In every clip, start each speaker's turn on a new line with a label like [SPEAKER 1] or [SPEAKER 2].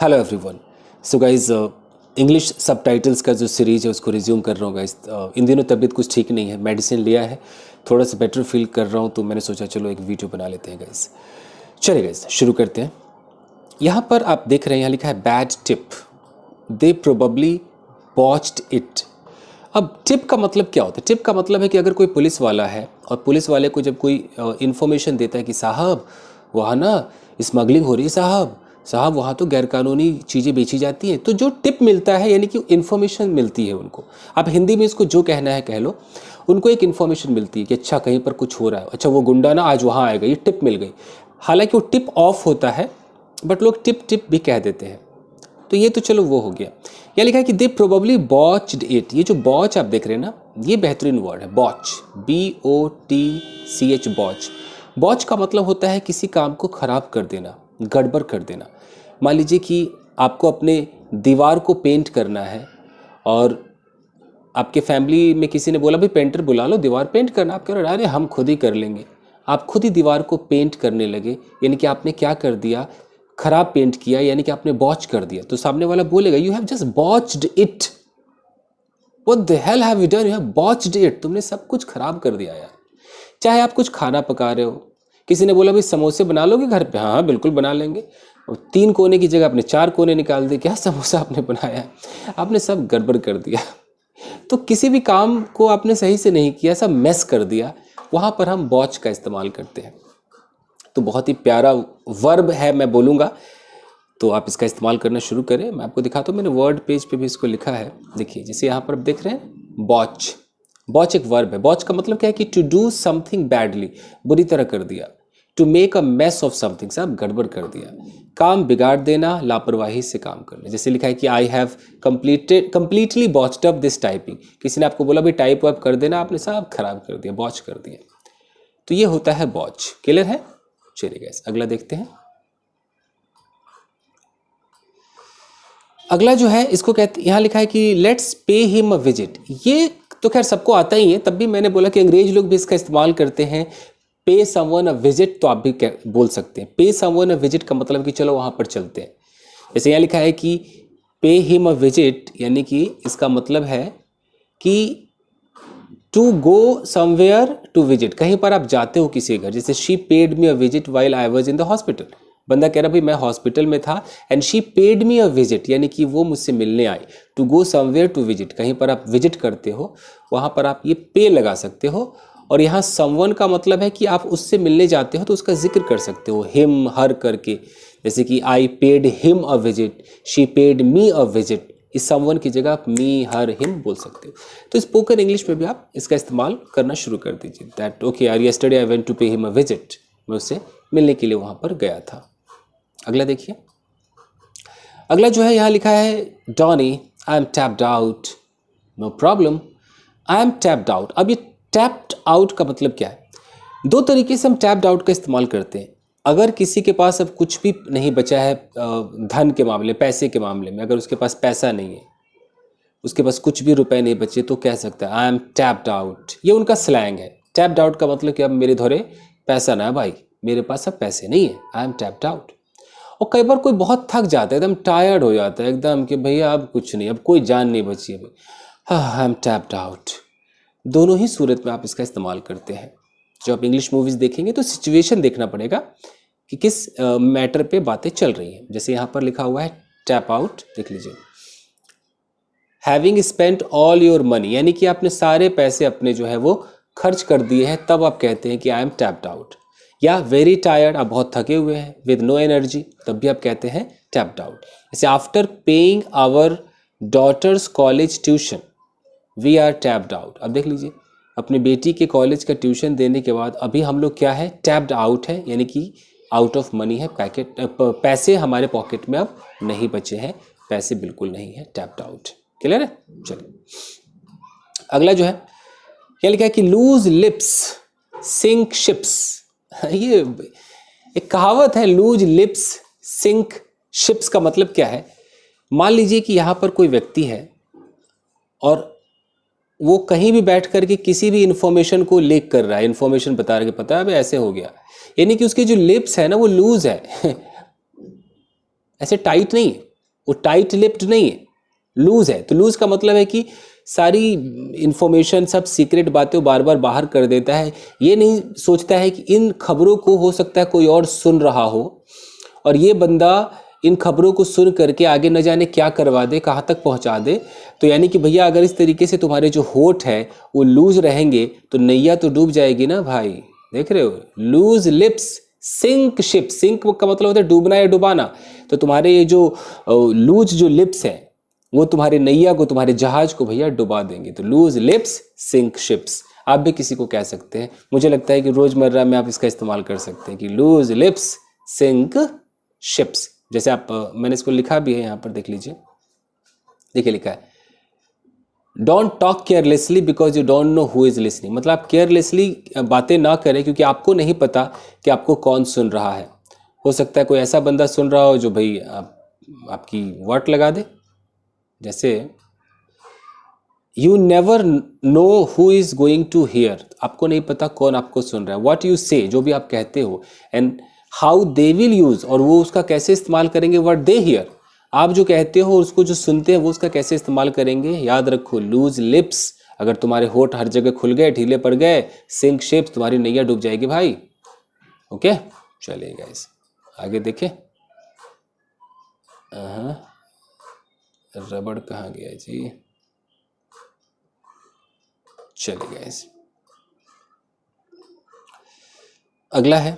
[SPEAKER 1] Hello everyone. So guys English subtitles का जो series है उसको रिज्यूम कर रहा हूँ गाइज। इन दिनों तबीयत कुछ ठीक नहीं है, मेडिसिन लिया है, थोड़ा सा बेटर फील कर रहा हूँ, तो मैंने सोचा चलो एक वीडियो बना लेते हैं गाइज। चलिए गाइज शुरू करते हैं। यहाँ पर आप देख रहे हैं, यहाँ लिखा है bad tip, they probably botched it. अब टिप का मतलब क्या होता है? टिप का मतलब है कि अगर कोई पुलिस वाला है और पुलिस वाले को जब कोई इन्फॉर्मेशन देता है कि साहब वहाँ ना स्मगलिंग हो रही है, साहब साहब वहाँ तो गैरकानूनी चीज़ें बेची जाती हैं, तो जो टिप मिलता है यानी कि इन्फॉर्मेशन मिलती है उनको। आप हिंदी में इसको जो कहना है कह लो, उनको एक इन्फॉर्मेशन मिलती है कि अच्छा कहीं पर कुछ हो रहा है, अच्छा वो गुंडा ना आज वहाँ आएगा, ये टिप मिल गई। हालांकि वो टिप ऑफ होता है बट लोग टिप टिप भी कह देते हैं, तो ये तो चलो वो हो गया। यहाँ लिखा है कि दे प्रोबेबली बॉच्ड इट। ये जो बॉच आप देख रहे हैं ना, ये बेहतरीन वर्ड है, बॉच, BOTCH, बॉच। बॉच का मतलब होता है किसी काम को ख़राब कर देना, गड़बड़ कर देना। मान लीजिए कि आपको अपने दीवार को पेंट करना है और आपके फैमिली में किसी ने बोला भाई पेंटर बुला लो, दीवार पेंट करना। आप कह रहे अरे हम खुद ही कर लेंगे। आप खुद ही दीवार को पेंट करने लगे, यानी कि आपने क्या कर दिया, खराब पेंट किया, यानी कि आपने बॉच कर दिया। तो सामने वाला बोलेगा you have just botched it, what the hell have you done, you have botched it. तुमने सब कुछ खराब कर दिया यार। चाहे आप कुछ खाना पका रहे हो, किसी ने बोला भाई समोसे बना लोगे घर पे, हाँ हाँ बिल्कुल बना लेंगे, और 3 कोने की जगह आपने 4 कोने निकाल दिए, क्या समोसा आपने बनाया? आपने सब गड़बड़ कर दिया। तो किसी भी काम को आपने सही से नहीं किया, सब मेस कर दिया, वहाँ पर हम बॉच का इस्तेमाल करते हैं। तो बहुत ही प्यारा वर्ब है, मैं बोलूँगा, तो आप इसका इस्तेमाल करना शुरू करें। मैं आपको दिखाता हूँ, मैंने वर्ड पेज पे भी इसको लिखा है, देखिए जैसे यहाँ पर आप देख रहे हैं बॉच। बॉच एक वर्ब है। बॉच का मतलब क्या है कि टू डू समथिंग बैडली, बुरी तरह कर दिया। To make a mess of something, सब गड़बड़ कर दिया, काम बिगाड़ देना, लापरवाही से काम करना। जैसे लिखा है कि I have completely botched up this typing. किसी ने आपको बोला भाई टाइप वाइप कर देना, आपने सब खराब कर दिया, बॉच कर दिया। तो ये होता है बॉच। क्लियर है? चलिए गाइस अगला देखते हैं। अगला जो है इसको कहते, यहाँ लिखा है कि लेट्स पे हिम अ विजिट। ये तो खैर सबको आता ही है, तब भी मैंने बोला कि अंग्रेज लोग भी इसका इस्तेमाल करते हैं। पे समवन अ विजिट, तो आप भी बोल सकते हैं। पे समवन अ विजिट का मतलब कि चलो वहाँ पर चलते हैं। जैसे यहाँ लिखा है कि पे हिम अ विजिट, यानी कि इसका मतलब है कि to go somewhere to visit, कहीं पर आप जाते हो किसी घर। जैसे she paid me a visit while I was in the hospital. बंदा कह रहा भाई मैं हॉस्पिटल में था, and she paid me a visit, यानी कि वो मुझसे मिलने आई। To go somewhere to visit, कहीं पर आप विजिट करते हो, वहाँ पर आप ये पे लगा सकते हो। और यहाँ समवन का मतलब है कि आप उससे मिलने जाते हो तो उसका जिक्र कर सकते हो, हिम हर करके। जैसे कि I paid him a visit, she paid me a visit. इस समवन की जगह आप मी हर हिम बोल सकते हो। तो स्पोकन इंग्लिश में भी आप इसका इस्तेमाल करना शुरू कर दीजिए। दैट ओके यार, yesterday I went to pay him a visit, मैं उससे मिलने के लिए वहाँ पर गया था। अगला देखिए। अगला जो है यहाँ लिखा है Donny I am tapped out, no problem, I am tapped out. अब ये टैप्ड आउट का मतलब क्या है? 2 तरीके से हम टैप्ड आउट का इस्तेमाल करते हैं। अगर किसी के पास अब कुछ भी नहीं बचा है, धन के मामले, पैसे के मामले में, अगर उसके पास पैसा नहीं है, उसके पास कुछ भी रुपए नहीं बचे, तो कह सकता है आई एम टैप्ड आउट। ये उनका स्लैंग है। टैप्ड आउट का मतलब कि अब मेरे धोरे पैसा ना है भाई, मेरे पास अब पैसे नहीं है, आई एम टैप्ड आउट। और कई बार कोई बहुत थक जाता है, एकदम टायर्ड हो जाता है एकदम, कि भैया अब कुछ नहीं, अब कोई जान नहीं बची अभी, हाँ आई एम टैप्ड आउट। दोनों ही सूरत में आप इसका इस्तेमाल करते हैं। जब आप इंग्लिश मूवीज़ देखेंगे तो सिचुएशन देखना पड़ेगा कि किस मैटर पे बातें चल रही हैं। जैसे यहाँ पर लिखा हुआ है टैप आउट, देख लीजिए, having spent all your money, यानी कि आपने सारे पैसे अपने जो है वो खर्च कर दिए हैं, तब आप कहते हैं कि आई एम टैप्ड आउट। या वेरी टायर्ड, आप बहुत थके हुए हैं, विद नो एनर्जी, तब भी आप कहते हैं टैप्ड आउट। जैसे after paying our daughter's college tuition we are tapped out. अब देख लीजिए, अपनी बेटी के कॉलेज का ट्यूशन देने के बाद अभी हम लोग क्या है, टैप्ड आउट है, यानी कि आउट ऑफ मनी है, पैसे हमारे पॉकेट में अब नहीं बचे हैं, पैसे बिल्कुल नहीं है, टैप्ड आउट। क्लियर है? चलिए अगला जो है, क्या लिखा है कि लूज लिप्स सिंक शिप्स। ये एक कहावत है, लूज लिप्स सिंक शिप्स का मतलब क्या है? मान लीजिए कि यहाँ पर कोई व्यक्ति है और वो कहीं भी बैठ करके किसी भी इंफॉर्मेशन को लीक कर रहा है, इंफॉर्मेशन बता रहा है कि पता है ऐसे हो गया, यानी कि उसके जो लिप्स है ना वो लूज है, ऐसे टाइट नहीं है, वो टाइट लिप्ड नहीं है, लूज है। तो लूज का मतलब है कि सारी इंफॉर्मेशन, सब सीक्रेट बातें वो बार बार बाहर कर देता है। ये नहीं सोचता है कि इन खबरों को हो सकता है कोई और सुन रहा हो, और ये बंदा इन खबरों को सुन करके आगे न जाने क्या करवा दे, कहाँ तक पहुँचा दे। तो यानी कि भैया अगर इस तरीके से तुम्हारे जो होठ है वो लूज रहेंगे तो नैया तो डूब जाएगी ना भाई। देख रहे हो, loose lips sink ship. Sink का मतलब होता है डूबना या डुबाना। तो तुम्हारे ये जो लूज जो लिप्स हैं वो तुम्हारे नैया को, तुम्हारे जहाज को भैया डुबा देंगे। तो लूज लिप्स सिंक शिप्स आप भी किसी को कह सकते हैं। मुझे लगता है कि रोजमर्रा में आप इसका इस्तेमाल कर सकते हैं कि लूज लिप्स सिंक शिप्स। जैसे आप, मैंने इसको लिखा भी है यहाँ पर, देख लीजिए। देखिए लिखा है, don't talk carelessly because you don't know who is listening. मतलब आप केयरलेसली बातें ना करें क्योंकि आपको नहीं पता कि आपको कौन सुन रहा है। हो सकता है कोई ऐसा बंदा सुन रहा हो जो भाई आपकी वाट लगा दे। जैसे you never know who is going to hear, आपको नहीं पता कौन आपको सुन रहा है। वॉट यू से, जो भी आप कहते हो, and how they will use, और वो उसका कैसे इस्तेमाल करेंगे। व्हाट दे हियर, आप जो कहते हो उसको जो सुनते हैं वो उसका कैसे इस्तेमाल करेंगे। याद रखो, लूज लिप्स, अगर तुम्हारे होठ हर जगह खुल गए, ढीले पड़ गए, सिंक शिप्स, तुम्हारी नैया डूब जाएगी भाई। ओके, चलिए गाइस आगे देखें। रबड़ कहाँ गया जी। चलिए गाइस अगला है,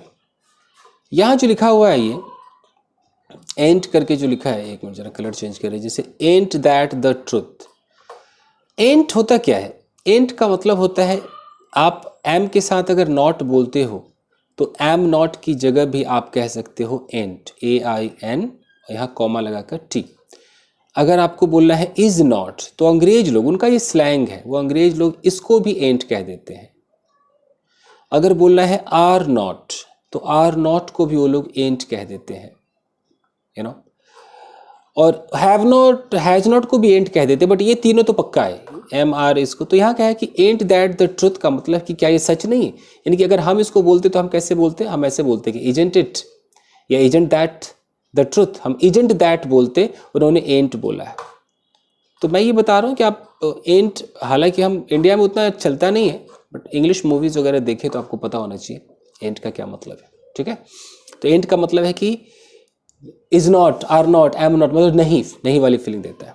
[SPEAKER 1] यहां जो लिखा हुआ है ये एंट करके जो लिखा है, एक मिनट जरा कलर चेंज करें। जैसे एंट दैट द ट्रुथ। एंट होता क्या है? एंट का मतलब होता है, आप एम के साथ अगर नॉट बोलते हो तो एम नॉट की जगह भी आप कह सकते हो एंट, AIN, यहाँ कॉमा लगाकर टी। अगर आपको बोलना है इज नॉट, तो अंग्रेज लोग, उनका ये स्लैंग है, वो अंग्रेज लोग इसको भी एंट कह देते हैं। अगर बोलना है आर नॉट, तो आर नॉट को भी वो लोग एंट कह देते हैं, यू नो। और हैव नॉट, हैज नॉट को भी एंट कह देते, बट ये तीनों तो पक्का है, MR इसको। तो यहाँ क्या है कि एंट दैट द ट्रुथ का मतलब कि क्या ये सच नहीं है। यानी कि अगर हम इसको बोलते तो हम कैसे बोलते हैं, हम ऐसे बोलते कि इजेंट इट या इजेंट दैट द ट्रुथ। हम इजेंट दैट बोलते, उन्होंने एंट बोला है। तो मैं ये बता रहा हूँ कि आप एंट, हालांकि हम इंडिया में उतना चलता नहीं है, बट इंग्लिश मूवीज वगैरह देखें तो आपको पता होना चाहिए एंट का क्या मतलब है। ठीक है, तो एंट का मतलब है कि is not, are not, am not, मतलब नहीं, नहीं वाली फीलिंग देता है।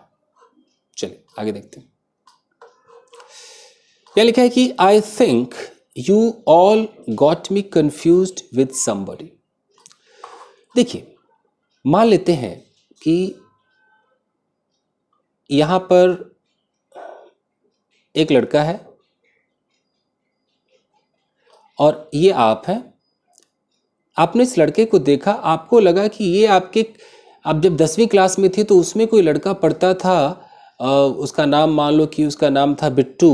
[SPEAKER 1] चलिए आगे देखते हैं। क्या लिखा है कि I think you all got me confused with somebody. देखिए, मान लेते हैं कि यहां पर एक लड़का है और ये आप हैं। आपने इस लड़के को देखा, आपको लगा कि ये आपके, आप जब 10वीं क्लास में थे तो उसमें कोई लड़का पढ़ता था, उसका नाम मान लो कि उसका नाम था बिट्टू,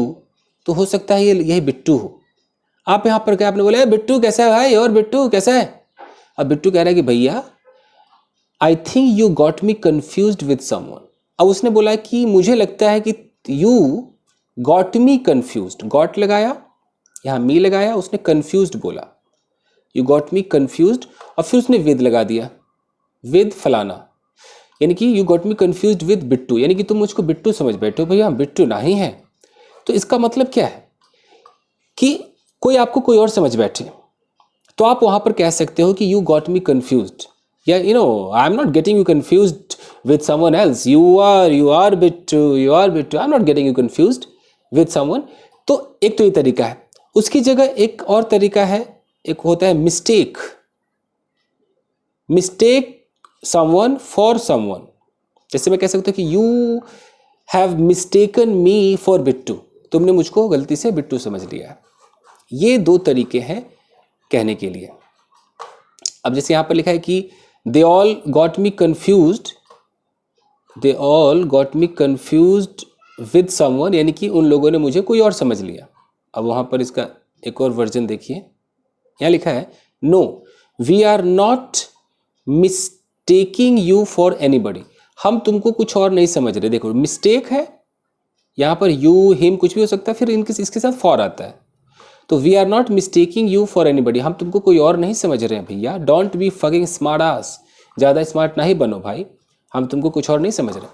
[SPEAKER 1] तो हो सकता है ये यही बिट्टू हो। आप यहाँ पर क्या, आपने बोला बिट्टू कैसा है भाई, और बिट्टू कैसा है। अब बिट्टू कह रहा है कि भैया I think you got me confused with someone. अब उसने बोला कि मुझे लगता है कि you got me confused, got लगाया, यहाँ मी लगाया, उसने कन्फ्यूज्ड बोला, यू गॉट मी कन्फ्यूज्ड, और फिर उसने विद लगा दिया, विद फलाना, यानी कि you got me confused with Bittu, यानी कि तुम मुझको बिट्टू समझ बैठे हो। भैया बिट्टू नहीं है। तो इसका मतलब क्या है कि कोई आपको कोई और समझ बैठे, तो आप वहां पर कह सकते हो कि यू गॉट मी कन्फ्यूज्ड, या you know I am not getting you confused with someone else, you are Bittu, I am not getting you confused with someone. तो एक तो ये तरीका है। उसकी जगह एक और तरीका है, एक होता है mistake, mistake someone for someone. जैसे मैं कह सकता हूं कि you have mistaken me for Bittu, तुमने मुझको गलती से बिट्टू समझ लिया। ये दो तरीके हैं कहने के लिए। अब जैसे यहां पर लिखा है कि they all got me confused, they all got me confused with someone, यानी कि उन लोगों ने मुझे कोई और समझ लिया। अब वहां पर इसका एक और वर्जन देखिए, यहां लिखा है no we are not mistaking you for anybody, हम तुमको कुछ और नहीं समझ रहे। देखो मिस्टेक है, यहां पर यू हिम कुछ भी हो सकता है, फिर इसके साथ फॉर आता है। तो we are not mistaking you for anybody, हम तुमको कोई और नहीं समझ रहे हैं भैया। Don't be fucking smart ass, ज़्यादा स्मार्ट नहीं बनो भाई, हम तुमको कुछ और नहीं समझ रहे।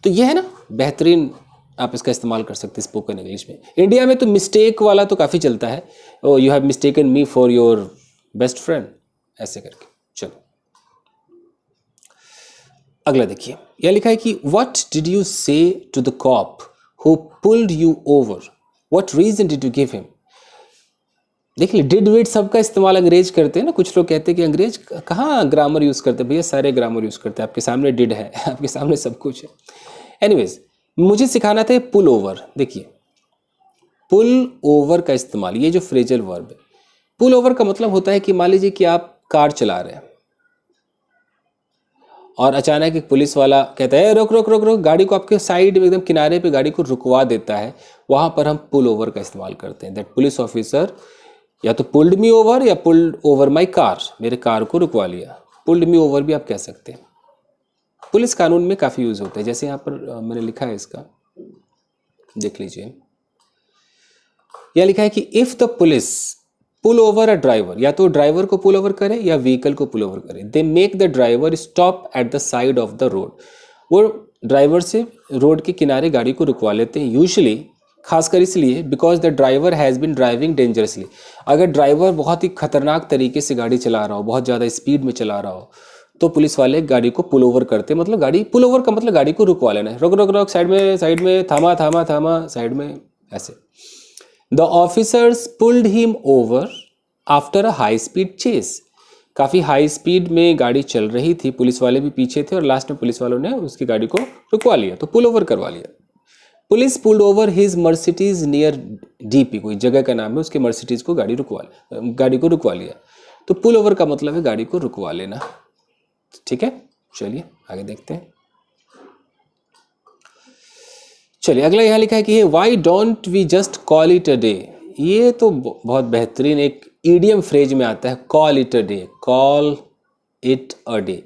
[SPEAKER 1] तो ये है ना बेहतरीन, आप इसका इस्तेमाल कर सकते हैं स्पोकन इंग्लिश में। इंडिया में तो मिस्टेक वाला तो काफ़ी चलता है, oh you have mistaken me for your best friend, ऐसे करके। चलो अगला देखिए, यह लिखा है कि what did you say to the cop who pulled you over, what reason did you give him. देख ली, डिड विड सबका इस्तेमाल अंग्रेज करते हैं ना। कुछ लोग कहते हैं कि अंग्रेज कहाँ ग्रामर यूज़ करते हैं, भैया सारे ग्रामर यूज़ करते हैं। आपके सामने डिड है, आपके सामने सब कुछ है। एनीवेज, मुझे सिखाना था पुल ओवर। देखिए पुल ओवर का इस्तेमाल, ये जो फ्रेजल वर्ब है, पुल ओवर का मतलब होता है कि मान लीजिए कि आप कार चला रहे हैं और अचानक एक पुलिस वाला कहता है रुक रुक रुक रुक, गाड़ी को आपके साइड में एकदम किनारे पे गाड़ी को रुकवा देता है, वहां पर हम पुल ओवर का इस्तेमाल करते हैं। दैट पुलिस ऑफिसर या तो पुल्ड मी ओवर या पुल्ड ओवर माई कार, मेरे कार को रुकवा लिया। पुल्ड मी ओवर भी आप कह सकते हैं, पुलिस कानून में काफ़ी यूज़ होता है। जैसे यहाँ पर मैंने लिखा है, इसका देख लीजिए, यह लिखा है कि if the police pull over a driver, या तो ड्राइवर को पुल ओवर करे या व्हीकल को पुल ओवर करे, they make the driver stop at the side of the road. वो ड्राइवर से रोड के किनारे गाड़ी को रुकवा लेते हैं, यूजुअली खासकर इसलिए because the driver has been driving dangerously. अगर ड्राइवर बहुत ही खतरनाक तरीके से गाड़ी चला रहा हो, बहुत ज़्यादा स्पीड में चला रहा हो, तो पुलिस वाले गाड़ी को पुल ओवर करते, मतलब गाड़ी पुल ओवर का मतलब गाड़ी को रुकवा लेना है, रोक रोक रोक, साइड में, थामा थामा थामा, साइड में, ऐसे। The officers pulled him over after a high speed chase. काफ़ी हाई स्पीड में गाड़ी चल रही थी, पुलिस वाले भी पीछे थे और लास्ट में पुलिस वालों ने उसकी गाड़ी को रुकवा लिया, तो पुल ओवर करवा लिया। Police pulled over his Mercedes near DP, कोई जगह का नाम है, उसके मर्सिडीज को गाड़ी को रुकवा लिया। तो पुल ओवर का मतलब है गाड़ी को रुकवा लेना। ठीक है, चलिए आगे देखते हैं। चलिए अगला यहाँ लिखा है कि why don't we just call it a day. ये तो बहुत बेहतरीन एक ईडियम फ्रेज में आता है, call it a day, call it a day.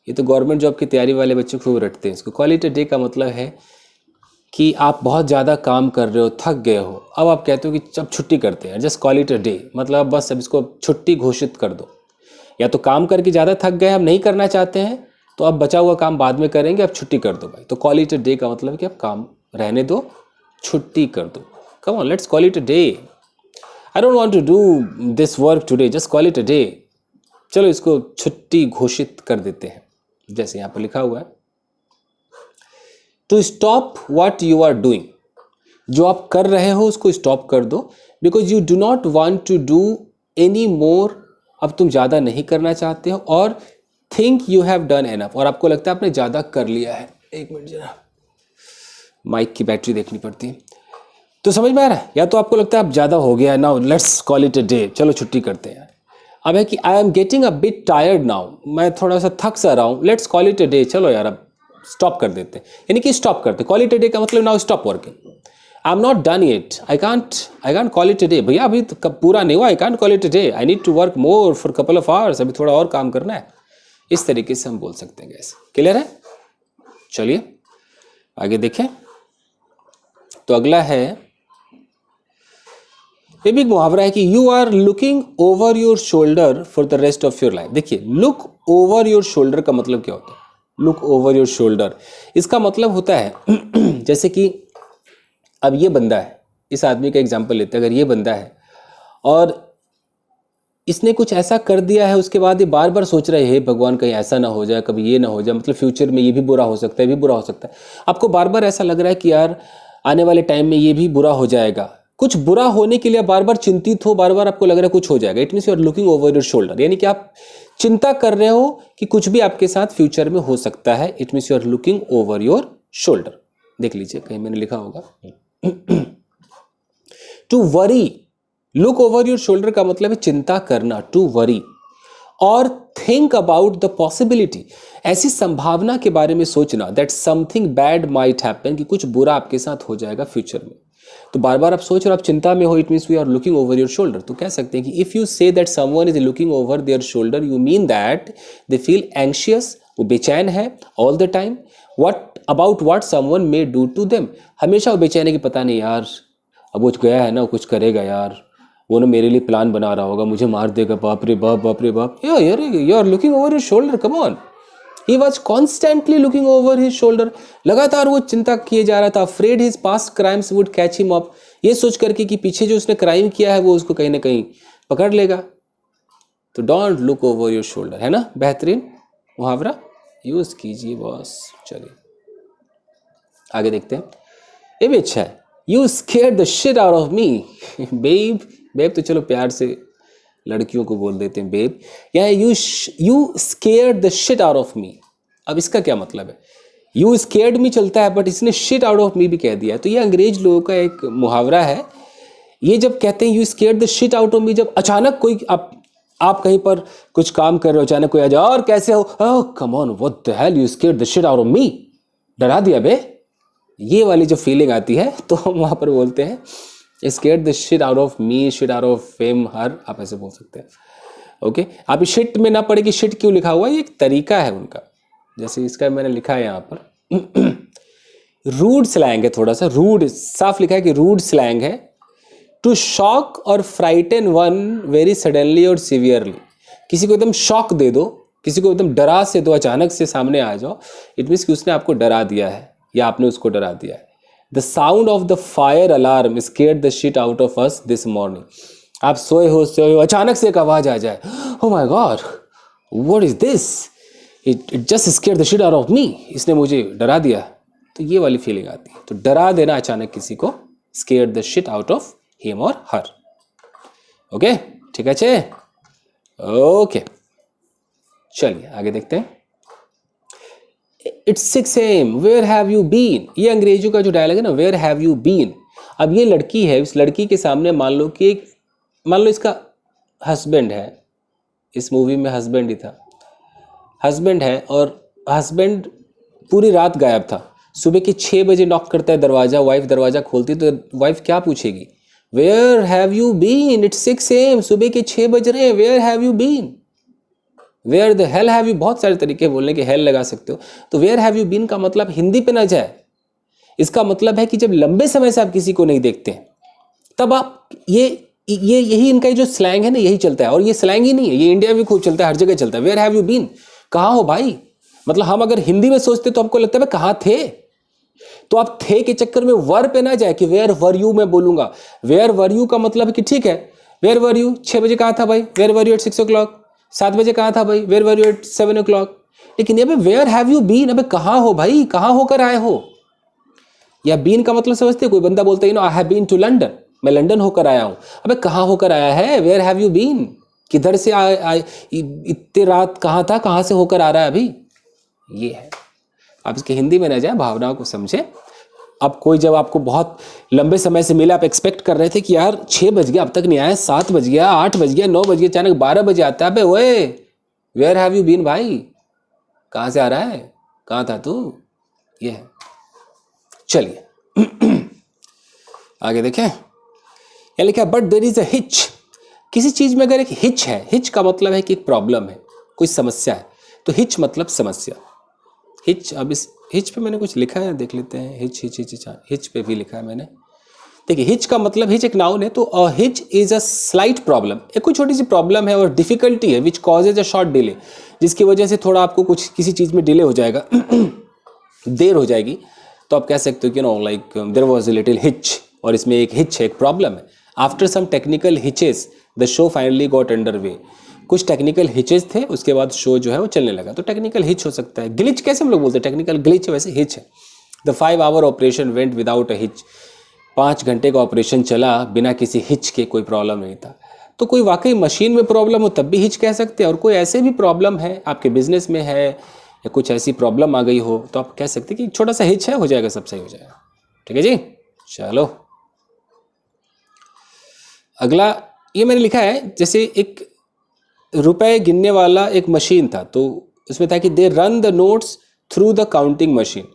[SPEAKER 1] ये तो गवर्नमेंट जॉब की तैयारी वाले बच्चे खूब रटते हैं इसको। कॉल इट अ डे का मतलब है कि आप बहुत ज़्यादा काम कर रहे हो, थक गए हो, अब आप कहते हो कि अब छुट्टी करते हैं, just call it a day, मतलब बस अब इसको छुट्टी घोषित कर दो। या तो काम करके ज़्यादा थक गए, अब नहीं करना चाहते हैं, तो अब बचा हुआ काम बाद में करेंगे, अब छुट्टी कर दो भाई। तो कॉल इट अ डे का मतलब है कि अब काम रहने दो, छुट्टी कर दो। Come on, let's call it a day, I don't want to do this work today, just call it a day. चलो इसको छुट्टी घोषित कर देते हैं, जैसे यहाँ पर लिखा हुआ है, to stop what you are doing. जो आप कर रहे हो उसको स्टॉप कर दो, because you do not want to do any more, अब तुम ज़्यादा नहीं करना चाहते हो, और think you have done enough, और आपको लगता है आपने ज़्यादा कर लिया है। एक मिनट जरा, माइक की बैटरी देखनी पड़ती है। तो समझ में आ रहा है, या तो आपको लगता है अब ज़्यादा हो गया है, now let's call it a day, चलो छुट्टी करते हैं। अब है कि I am getting a bit tired now, मैं थोड़ा सा थक सा रहा हूँ, let's call it a day, चलो यार अब स्टॉप कर देते हैं, यानी कि स्टॉप करते। कॉल इट अ डे का मतलब now stop working, I am not done it, I can't call it a day, भैया अभी तो कब पूरा नहीं हुआ, I can't call it a day, I need to work more for couple of hours, अभी थोड़ा और काम करना है। इस तरीके से हम बोल सकते हैं गैस। क्लियर है? चलिए आगे देखें। तो अगला है, ये भी एक मुहावरा है कि you are looking over your shoulder for the rest of your life. देखिए लुक ओवर योर शोल्डर का मतलब क्या होता है? लुक ओवर योर शोल्डर, इसका मतलब होता है जैसे कि अब ये बंदा है, इस आदमी का एग्जांपल लेते हैं, अगर ये बंदा है और इसने कुछ ऐसा कर दिया है, उसके बाद ये बार बार सोच रहा है हे भगवान कहीं ऐसा ना हो जाए, कभी ये ना हो जाए, मतलब फ्यूचर में ये भी बुरा हो सकता है, ये भी बुरा हो सकता है। आपको बार बार ऐसा लग रहा है कि यार आने वाले टाइम में ये भी बुरा हो जाएगा, कुछ बुरा होने के लिए बार बार चिंतित हो, बार बार आपको लग रहा है कुछ हो जाएगा, it means you are looking over your shoulder, यानी कि आप चिंता कर रहे हो कि कुछ भी आपके साथ फ्यूचर में हो सकता है, it means you are looking over your shoulder. देख लीजिए कहीं मैंने लिखा होगा to worry, look over your shoulder का मतलब है चिंता करना, टू वरी, और थिंक अबाउट द पॉसिबिलिटी, ऐसी संभावना के बारे में सोचना, that something bad might happen, कि कुछ बुरा आपके साथ हो जाएगा फ्यूचर में। तो बार बार आप सोच रहे हो, आप चिंता में हो, it means we are looking over your shoulder. तो कह सकते हैं कि if you say that someone is looking over their shoulder, you mean that they feel anxious, वो बेचैन है all the time, what about what someone may do to them, हमेशा वो बेचैन है कि पता नहीं यार अब वो गया है ना, कुछ करेगा यार, वो ना मेरे लिए प्लान बना रहा होगा, मुझे मार देगा, बाप रे बाप, बाप रे बाप, यार you are looking over your shoulder, come on. He was constantly looking over his shoulder, लगातार वो चिंता किए जा रहा था। Afraid his past crimes would catch him up, ये सोच करके कि पीछे जो उसने क्राइम किया है वो उसको कहीं ना कहीं पकड़ लेगा। तो don't look over your shoulder, है ना बेहतरीन मुहावरा, यूज कीजिए बॉस। चलिए आगे देखते हैं। ये भी अच्छा है, you scared the shit out of me babe. Babe तो चलो प्यार से लड़कियों को बोल देते हैं बेब, या you scared the shit out of मी। अब इसका क्या मतलब है, यू स्केयर्ड मी चलता है बट इसने शिट आउट ऑफ मी भी कह दिया है। तो ये अंग्रेज लोगों का एक मुहावरा है। ये जब कहते हैं you scared the shit out of मी, जब अचानक कोई आप कहीं पर कुछ काम कर रहे हो, अचानक कोई आ जाए और कैसे हो, oh come on what the hell you scared the shit out of me, डरा दिया बे, ये वाली जो फीलिंग आती है तो हम वहां पर बोलते हैं scared the shit out of me, shit out of him, her, आप ऐसे बोल सकते हैं। ओके, आप शिट में ना पढ़े कि शिट क्यों लिखा हुआ है, ये एक तरीका है उनका। जैसे इसका मैंने लिखा है यहाँ पर रूड स्लैंग है, थोड़ा सा रूड, साफ लिखा है कि रूड स्लैंग है। टू शॉक और फ्राइटन वन वेरी सडनली और सिवियरली, किसी को एकदम शॉक दे दो, किसी को एकदम डरा से दो, अचानक से सामने आ जाओ, इट मीन्स कि उसने आपको डरा दिया है या आपने उसको डरा दिया है। The sound of the fire alarm scared the shit out of us this morning. आप सोए हो अचानक से एक आवाज आ जाए, oh my God what is this, it just scared the shit out of मी, इसने मुझे डरा दिया। तो ये वाली फीलिंग आती है। तो डरा देना अचानक किसी को, scared the shit out of him और हर। ओके ठीक है चे, ओके चलिए आगे देखते हैं। It's 6 AM, where have you been, ये अंग्रेजों का जो डायलॉग है ना, वेयर हैव यू बीन। अब ये लड़की है, इस लड़की के सामने मान लो इसका हस्बैंड है, इस मूवी में हस्बैंड ही था, हस्बैंड है और हस्बैंड पूरी रात गायब था। सुबह के 6 बजे नॉक करता है दरवाज़ा, वाइफ दरवाज़ा खोलती तो वाइफ क्या पूछेगी, where have you been, it's 6 AM, सुबह के 6 बज रहे हैं, where have you been. Where the hell have you, बहुत सारे तरीके बोलने के, हेल लगा सकते हो। तो वेयर हैव यू बीन का मतलब हिंदी पे ना जाए, इसका मतलब है कि जब लंबे समय से आप किसी को नहीं देखते हैं तब आप यही इनका जो स्लैंग है ना, यही चलता है। और ये स्लैंग ही नहीं है, ये इंडिया में खूब चलता है, हर जगह चलता है। वेयर हैव यू बीन, कहाँ हो भाई, मतलब हम अगर हिंदी में सोचते तो हमको लगता है कहाँ थे। तो आप थे के चक्कर में वर पे ना जाए कि वेयर वर यू मैं बोलूंगा। वेयर वर यू का मतलब है कि ठीक है, वेयर वर यू 6 बजे कहाँ था भाई, where were you eight 6 o'clock, 7 बजे कहाँ था भाई, where were you eight 7 o'clock। लेकिन अबे वेयर हैव यू बीन, अबे कहाँ हो भाई, कहाँ होकर आए हो। या बीन का मतलब समझते हो, कोई बंदा बोलता है no I have been to London, मैं लंदन होकर आया हूं। अबे कहाँ होकर आया है, वेयर हैव यू बीन, किधर से इतने रात कहाँ था, कहाँ से होकर आ रहा है अभी, ये है। आप इसके हिंदी में ना जाए, भावनाओं को समझे। अब कोई जब आपको बहुत लंबे समय से मिला, आप एक्सपेक्ट कर रहे थे कि यार 6 बज गया अब तक नहीं आया, 7 बज गया, 8 बज गया, 9 बज गया, अचानक 12 बजे आता है, अबे ओए वेयर हैव यू बीन भाई, कहाँ से आ रहा है, कहाँ था तू, ये है। चलिए आगे देखें, क्या लिखा है, but there is a hitch. किसी चीज में अगर एक हिच है, हिच का मतलब है कि एक प्रॉब्लम है, कोई समस्या है, तो हिच मतलब समस्या। हिच, अब इस हिच पे मैंने कुछ लिखा है, देख लेते हैं। Hitch hitch hitch hitch, hitch पे भी लिखा है मैंने। देखिए हिच का मतलब, हिच एक नाउन है, तो hitch is a slight problem, एक कोई छोटी सी प्रॉब्लम है और डिफिकल्टी है which causes a short delay, जिसकी वजह से थोड़ा आपको कुछ किसी चीज में डिले हो जाएगा देर हो जाएगी। तो आप कह सकते हो कि no like there was a little hitch, और इसमें एक हिच है, एक प्रॉब्लम है। After some technical hitches the show finally got under way. कुछ टेक्निकल हिचेस थे, उसके बाद शो जो है वो चलने लगा। तो टेक्निकल हिच हो सकता है, ग्लिच कैसे हम लोग बोलते हैं, टेक्निकल ग्लिच है, वैसे हिच है। The 5 hour operation went without a hitch, 5 घंटे का ऑपरेशन चला बिना किसी हिच के, कोई प्रॉब्लम नहीं था। तो कोई वाकई मशीन में प्रॉब्लम हो तब भी हिच कह सकते हैं, और कोई ऐसे भी प्रॉब्लम है आपके बिजनेस में है या कुछ ऐसी प्रॉब्लम आ गई हो तो आप कह सकते हैं कि छोटा सा हिच है, हो जाएगा, सब सही हो जाएगा। ठीक है जी, चलो अगला। ये मैंने लिखा है, जैसे एक रुपए गिनने वाला एक मशीन था, तो उसमें था कि they run the notes through the counting machine.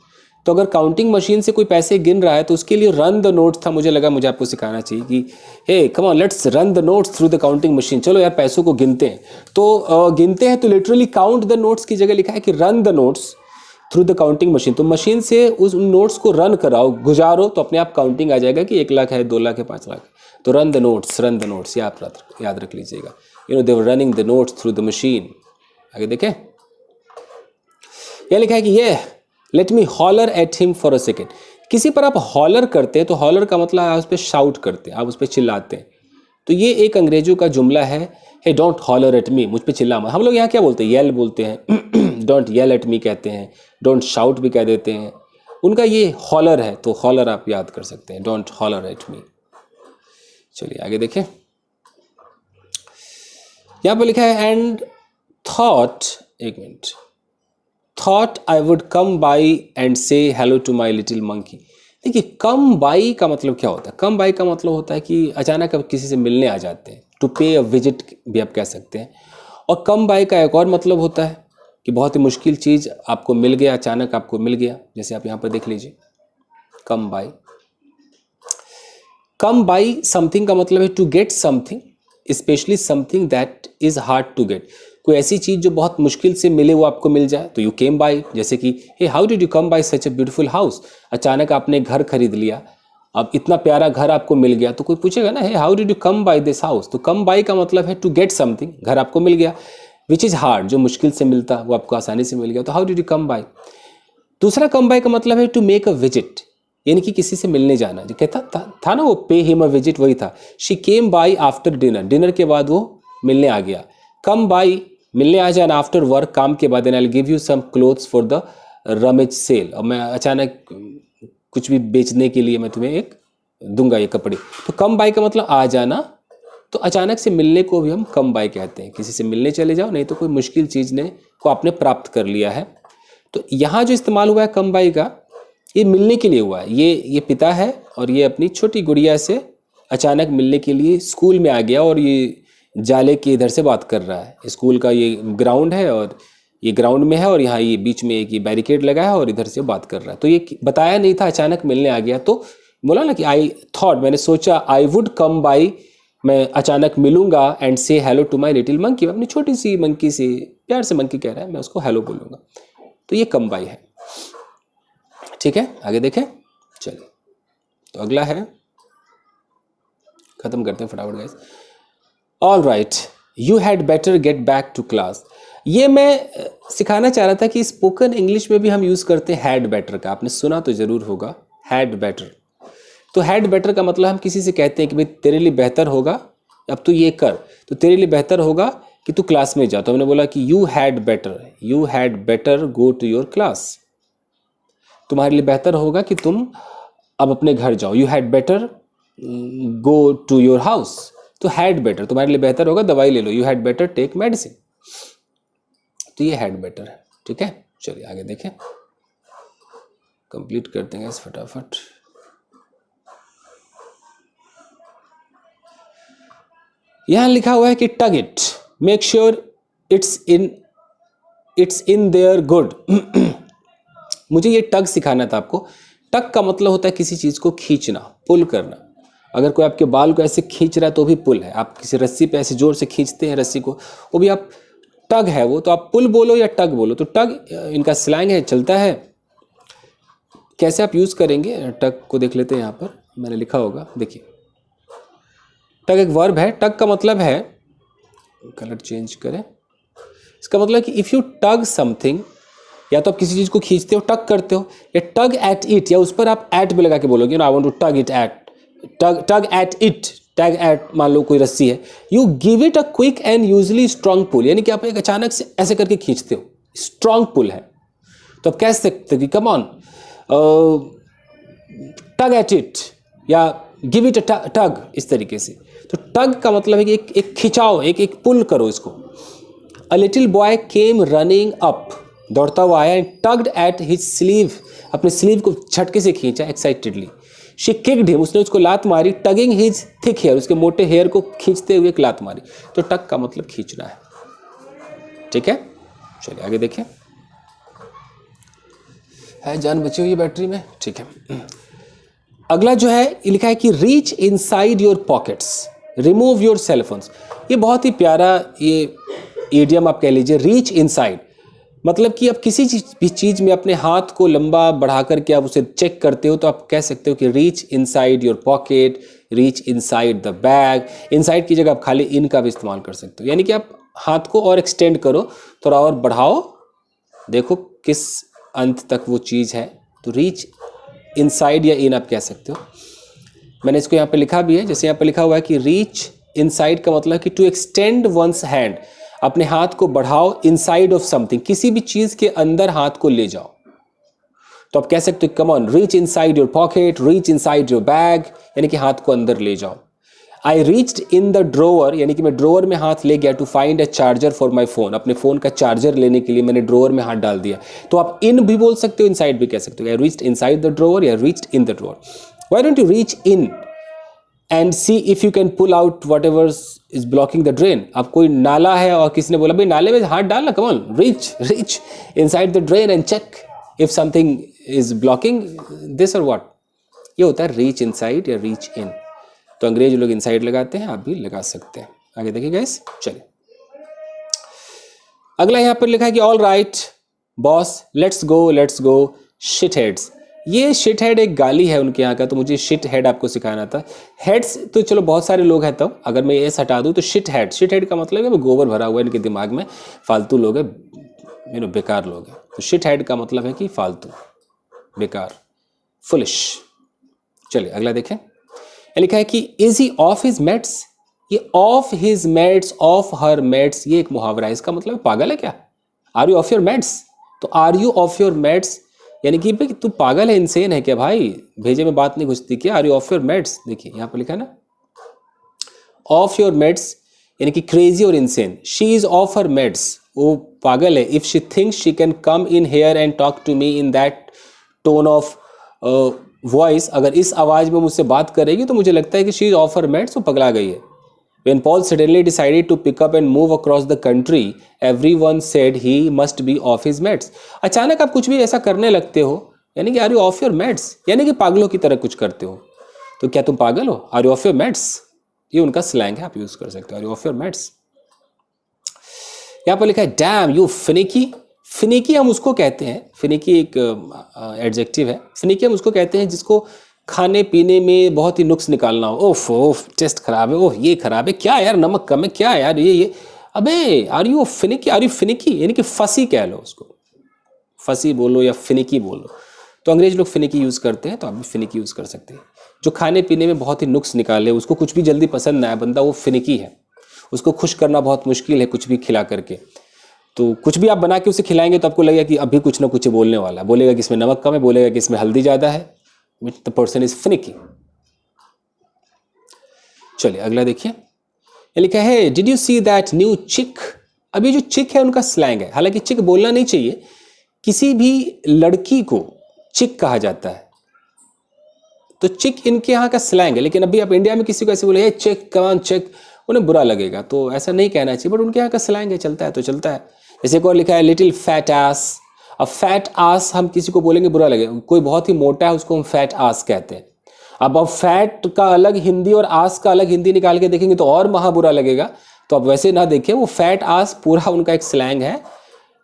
[SPEAKER 1] तो अगर काउंटिंग मशीन से कोई पैसे गिन रहा है तो उसके लिए रन द नोट्स था। मुझे लगा मुझे आपको सिखाना चाहिए कि hey come on let's run the notes through the counting machine, चलो यार पैसों को गिनते हैं। तो गिनते हैं तो लिटरली काउंट द नोट्स की जगह लिखा है कि run the notes through the counting machine. तो मशीन से उस नोट्स को रन कराओ, गुजारो, तो अपने आप काउंटिंग आ जाएगा कि 1 लाख है, 2 लाख है, 5 लाख है। तो run the notes, run the notes, ये आप याद रख लीजिएगा। You know they were running the notes through the machine. आगे देखें, यह लिखा है कि ये let me holler at him for a second. किसी पर आप हॉलर करते हैं तो हॉलर का मतलब आप उस पर शाउट करते हैं, आप उस पर चिल्लाते हैं। तो ये एक अंग्रेजों का जुमला है, हे डोंट हॉलर एट मी, मुझ पे चिल्ला मत। हम लोग यहाँ क्या बोलते हैं, येल बोलते हैं, डोंट येल एट मी कहते हैं, डोंट शाउट भी कह देते हैं। उनका ये हॉलर है, तो हॉलर आप याद कर सकते हैं, डोंट हॉलर एट मी। चलिए आगे देखें, यहाँ पर लिखा है एंड थॉट, एक मिनट, thought I would come by and say hello to my little monkey. देखिए कम बाई का मतलब क्या होता है, कम बाई का मतलब होता है कि अचानक आप किसी से मिलने आ जाते हैं, टू पे अ विजिट भी आप कह सकते हैं। और कम बाई का एक और मतलब होता है कि बहुत ही मुश्किल चीज़ आपको मिल गया, अचानक आपको मिल गया, जैसे आप यहाँ पर देख लीजिए come by. Come by something का मतलब है to get something, specially something that is hard to get. कोई ऐसी चीज़ जो बहुत मुश्किल से मिले वो आपको मिल जाए, तो यू केम बाई। जैसे कि hey how did you come by such a beautiful house, अचानक आपने घर खरीद लिया, अब इतना प्यारा घर आपको मिल गया, तो कोई पूछेगा ना hey how did you come by this house. तो कम बाई का मतलब है टू गेट समथिंग, घर आपको मिल गया, विच इज़ हार्ड, जो मुश्किल से मिलता वो आपको आसानी से मिल गया, तो how did you come by. दूसरा कम बाई का मतलब है टू मेक अ विजिट, यानी कि किसी से मिलने जाना। जो कहता था ना वो पे हिम अ विजिट, वही था। She came by after dinner, dinner के बाद वो मिलने आ गया। कम बाई मिलने आ जाना, आफ्टर वर्क, काम के बाद, and I will give you some clothes for the rummage sale, और मैं अचानक कुछ भी बेचने के लिए मैं तुम्हें एक दूंगा ये कपड़े। तो कम बाई का मतलब आ जाना, तो अचानक से मिलने को भी हम कम बाई कहते हैं। किसी से मिलने चले जाओ, नहीं तो कोई मुश्किल चीज़ ने को आपने प्राप्त कर लिया है। तो यहाँ जो इस्तेमाल हुआ है कम बाई का, ये मिलने के लिए हुआ है। ये पिता है और ये अपनी छोटी गुड़िया से अचानक मिलने के लिए स्कूल में आ गया, और ये जाले के इधर से बात कर रहा है। स्कूल का ये ग्राउंड है और ये ग्राउंड में है, और यहाँ ये बीच में एक ये बैरिकेड लगा है और इधर से बात कर रहा है। तो ये बताया नहीं था, अचानक मिलने आ गया। तो बोला ना कि आई थॉट, मैंने सोचा, आई वुड कम बाई, मैं अचानक मिलूंगा, and say hello to my little monkey, अपनी छोटी सी मंकी से, प्यार से मंकी कह रहा है, मैं उसको हेलो बोलूँगा। तो ये कम बाई है। ठीक है, आगे देखें। चलिए, तो अगला है, खत्म करते हैं फटाफट guys. All right, you had better get back to class. ये मैं सिखाना चाह रहा था कि स्पोकन इंग्लिश में भी हम यूज़ करते हैं हैड बेटर का, आपने सुना तो ज़रूर होगा, हैड बेटर। तो हैड बेटर का मतलब हम किसी से कहते हैं कि भाई तेरे लिए बेहतर होगा, अब तू ये कर, तो तेरे लिए बेहतर होगा कि तू क्लास में जा। तो हमने बोला कि you had better go to your class, तुम्हारे लिए बेहतर होगा कि तुम अब अपने घर जाओ। You had better go to your house, तो हैड बेटर तुम्हारे लिए बेहतर होगा दवाई ले लो, you had better take medicine. तो ये हैड बेटर है। ठीक है, चलिए आगे देखें, कंप्लीट करते हैं इस फटाफट। यहां लिखा हुआ है कि tug it, make sure it's in there good. मुझे ये टग सिखाना था आपको। टग का मतलब होता है किसी चीज़ को खींचना, पुल करना। अगर कोई आपके बाल को ऐसे खींच रहा है तो भी पुल है। आप किसी रस्सी पे ऐसे जोर से खींचते हैं रस्सी को, वो भी आप टग है वो, तो आप पुल बोलो या टग बोलो। तो टग इनका स्लैंग है, चलता है। कैसे आप यूज़ करेंगे टग को देख लेते हैं, यहाँ पर मैंने लिखा होगा, देखिए। टग एक वर्ब है। टग का मतलब है, कलर चेंज करें, इसका मतलब कि इफ़ यू टग समथिंग, या तो आप किसी चीज़ को खींचते हो, टग करते हो, या टग एट इट, या उस पर आप एट भी लगा के बोलोगे ना, I want to tug it at, tug at it, tug at, मान लो कोई रस्सी है, you give it a quick and usually strong pull, यानी कि आप एक अचानक से ऐसे करके खींचते हो, स्ट्रॉन्ग पुल है। तो आप कह सकते हो कि come on tug at it, या गिव इट अ टग, इस तरीके से। तो टग का मतलब है कि एक खिंचाओ, एक पुल करो इसको। A little boy came running up, दौड़ता हुआ आया, and tugged at his sleeve, अपने स्लीव को झटके से खींचा एक्साइटेडली। शी किक्ड हिम, उसने उसको लात मारी, टगिंग हिज थिक हेयर, उसके मोटे हेयर को खींचते हुए एक लात मारी। तो टग का मतलब खींचना है। ठीक है, चलिए आगे देखें। है जान बची हुई बैटरी में, ठीक है। अगला जो है लिखा है कि reach inside your pockets, remove your cellphones. ये बहुत ही प्यारा ये ईडियम आप कह लीजिए, रीच इनसाइड। मतलब कि आप किसी भी चीज़ में अपने हाथ को लंबा बढ़ा करके आप उसे चेक करते हो, तो आप कह सकते हो कि reach inside your pocket, reach inside the bag. Inside की जगह आप खाली इन का भी इस्तेमाल कर सकते हो, यानी कि आप हाथ को और एक्सटेंड करो, थोड़ा और बढ़ाओ, देखो किस अंत तक वो चीज़ है, तो रीच इनसाइड या इन आप कह सकते हो। मैंने इसको यहाँ पे लिखा भी है, जैसे यहाँ पे लिखा हुआ है कि रीच इनसाइड का मतलब कि टू एक्सटेंड वंस हैंड, अपने हाथ को बढ़ाओ, इनसाइड ऑफ समथिंग, किसी भी चीज़ के अंदर हाथ को ले जाओ। तो आप कह सकते हो come on, reach inside your pocket, reach inside your bag, यानी कि हाथ को अंदर ले जाओ। I reached in the drawer, यानी कि मैं ड्रोवर में हाथ ले गया, to find a charger for my phone, अपने फ़ोन का चार्जर लेने के लिए मैंने ड्रोवर में हाथ डाल दिया। तो आप इन भी बोल सकते हो, इनसाइड भी कह सकते हो। I reached inside the drawer या reached in the drawer. Why don't you reach in and see if you can pull out whatever is blocking the drain. अब कोई नाला है और किसी ने बोला भाई नाले में हाथ डालना, come on, reach inside the drain and check if something is blocking this or what. ये होता है रीच इनसाइड या रीच इन। तो अंग्रेज लोग इनसाइड लगाते हैं, आप भी लगा सकते हैं। आगे देखिए गाइस, चलिए अगला यहां पर लिखा है कि all right boss let's go shit heads. ये शिट हेड एक गाली है उनके यहाँ का, तो मुझे शिट हेड आपको सिखाना था। हेड्स तो चलो बहुत सारे लोग हैं, तब अगर मैं एस हटा दूं तो शिट हेड का मतलब है गोबर भरा हुआ है इनके दिमाग में, फालतू लोग हैं, बेकार लोग हैं। तो शिट हेड का मतलब है कि फालतू, बेकार, फुलिश। चलिए अगला देखें, लिखा है कि is he off his meds. ये off his meds, off her meds, ये एक मुहावरा है। इसका मतलब पागल है क्या? Are you off your meds? तो are you off your meds यानी कि भाई तू पागल है, इनसेन है क्या भाई, भेजे में बात नहीं घुसती क्या? Are you off your meds, देखिए यहाँ पर लिखा है ना, ऑफ योर मेट्स यानी कि क्रेजी और insane. She is off her meds, वो पागल है। If she thinks she can come in here and talk to me in that tone of voice, अगर इस आवाज में मुझसे बात करेगी तो मुझे लगता है कि she is off her meds, वो पगला गई है। When Paul suddenly decided to pick up and move across the country, everyone said he must be off his meds. अचानक आप कुछ भी ऐसा करने लगते हो, यानी कि are you off your meds, यानी कि पागलों की तरह कुछ करते हो, तो क्या तुम पागल हो? Are you off your meds, ये उनका स्लैंग है, आप यूज कर सकते हो, are you off your meds. यहाँ पर लिखा है डैम यू फिनिकी। फिनिकी हम उसको कहते हैं, फिनिकी एक एडजेक्टिव है। फिनिकी हम उसको कहते हैं जिसको खाने पीने में बहुत ही नुक्स निकालना हो। ओफ टेस्ट खराब है, ओह ये खराब है, क्या यार नमक कम है, क्या यार ये अबे आर यू फिनिकी, यानी कि फसी कह लो उसको, फसी बोलो या फिनिकी बोलो। तो अंग्रेज लोग फिनिकी यूज़ करते हैं, तो आप भी फिनिकी यूज़ कर सकते हैं। जो खाने पीने में बहुत ही नुक्स निकाले, उसको कुछ भी जल्दी पसंद ना आए बंदा, वो फिनिकी है। उसको खुश करना बहुत मुश्किल है कुछ भी खिला करके। तो कुछ भी आप बना के उसे खिलाएंगे तो आपको लगेगा कि अभी कुछ ना कुछ बोलने वाला है, बोलेगा कि इसमें नमक कम है, बोलेगा कि इसमें हल्दी ज़्यादा है, the person is finicky। चलिए अगला देखिए, ये लिखा है did you see that new चिक। अभी जो चिक है उनका स्लैंग है, हालांकि चिक बोलना नहीं चाहिए, किसी भी लड़की को चिक कहा जाता है, तो चिक इनके यहाँ का स्लैंग है। लेकिन अभी आप इंडिया में किसी को ऐसे बोले चिक कमान चिक, उन्हें बुरा लगेगा, तो ऐसा नहीं कहना चाहिए, बट उनके यहाँ का स्लैंग है, चलता है तो चलता है। जैसे एक और लिखा है लिटिल फैट आस। अब फैट आस हम किसी को बोलेंगे बुरा लगेगा, कोई बहुत ही मोटा है उसको हम फैट आस कहते हैं। अब फैट का अलग हिंदी और आस का अलग हिंदी निकाल के देखेंगे तो और महा बुरा लगेगा, तो अब वैसे ना देखें, वो फैट आस पूरा उनका एक स्लैंग है।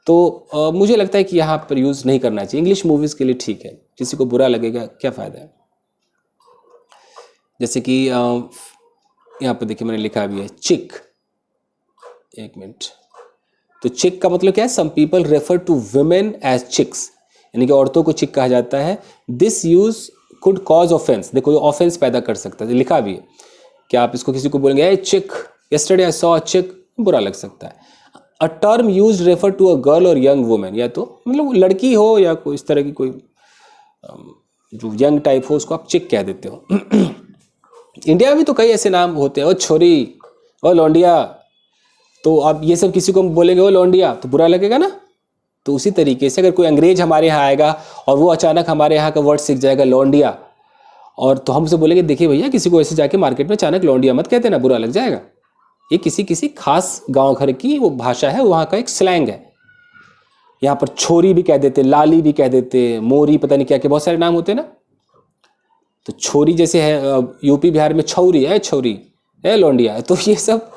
[SPEAKER 1] तो मुझे लगता है कि यहाँ पर यूज़ नहीं करना चाहिए, इंग्लिश मूवीज़ के लिए ठीक है, किसी को बुरा लगेगा क्या फ़ायदा है। जैसे कि यहाँ पर देखिए मैंने लिखा भी है चिक, एक मिनट, तो चिक का मतलब क्या है? Some people refer to women as chicks, यानी कि औरतों को चिक कहा जाता है। This use could cause offence, देखो ये ऑफेंस पैदा कर सकता है, लिखा भी है कि आप इसको किसी को बोलेंगे ए चिक, यस्टरडे आई सॉ अ चिक, बुरा लग सकता है। A term use refer to a girl or young women, या तो मतलब लड़की हो या कोई इस तरह की कोई जो यंग टाइप हो, उसको आप चिक कह देते हो। इंडिया में भी तो कई ऐसे नाम होते हैं, ओ छोरी, ओ लौंडिया, तो अब ये सब किसी को हम बोलेंगे ओ लौंडिया तो बुरा लगेगा ना। तो उसी तरीके से अगर कोई अंग्रेज हमारे यहाँ आएगा और वो अचानक हमारे यहाँ का वर्ड सीख जाएगा लौंडिया, और तो हम उसे बोलेंगे देखिए भैया किसी को ऐसे जाके मार्केट में अचानक लौंडिया मत कहते ना, बुरा लग जाएगा। ये किसी खास गाँव घर की वो भाषा है, वहाँ का एक स्लैंग है। यहाँ पर छोरी भी कह देते, लाली भी कह देते, मोरी, पता नहीं क्या क्या बहुत सारे नाम होते हैं ना। तो छोरी जैसे है यूपी बिहार में छौरी है, छोरी है, लौंडिया है, तो ये सब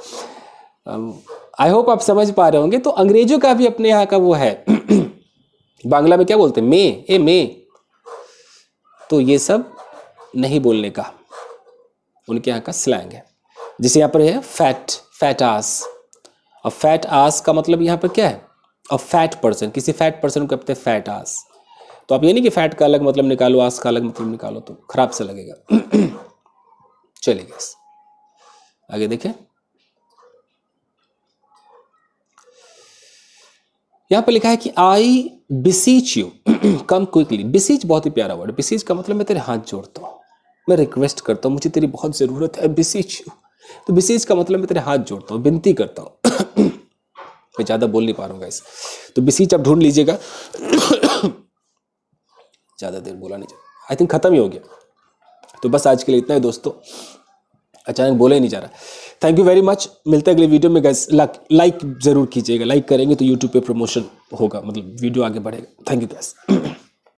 [SPEAKER 1] आई होप आप समझ पा रहे होंगे। तो अंग्रेजों का भी अपने यहाँ का वो है। बांग्ला में क्या बोलते हैं? मे, ए मे, तो ये सब नहीं बोलने का उनके यहाँ का स्लैंग है। जैसे यहाँ पर है फैट आस। अब फैट आस का मतलब यहाँ पर क्या है? अ फैट पर्सन, किसी फैट पर्सन को कहते हैं फैट आस। तो आप ये नहीं कि फैट का अलग मतलब निकालो, आस का अलग मतलब निकालो, तो खराब से लगेगा। चलिए गैस आगे देखें। यहां पर लिखा है कि आई बिसीच यू कम क्विकली। बिसीच बहुत ही प्यारा वर्ड। बिसीच का मतलब मैं तेरे हाथ जोड़ता हूँ, मैं रिक्वेस्ट करता हूँ, मुझे तेरी बहुत जरूरत है, बिसीच यू। तो बिसीच का मतलब मैं तेरे हाथ जोड़ता हूँ, विनती करता हूँ। मैं ज्यादा बोल नहीं पा रहा हूँ गाइस, तो बिसीच आप ढूंढ लीजिएगा। ज्यादा देर बोला नहीं चाहिए, आई थिंक खत्म ही हो गया। तो बस आज के लिए इतना ही दोस्तों, अचानक बोला ही नहीं जा रहा। थैंक यू वेरी मच, मिलते हैं अगले वीडियो में गाइस। लाइक जरूर कीजिएगा, लाइक करेंगे तो यूट्यूब पे प्रमोशन होगा, मतलब वीडियो आगे बढ़ेगा। Thank you guys.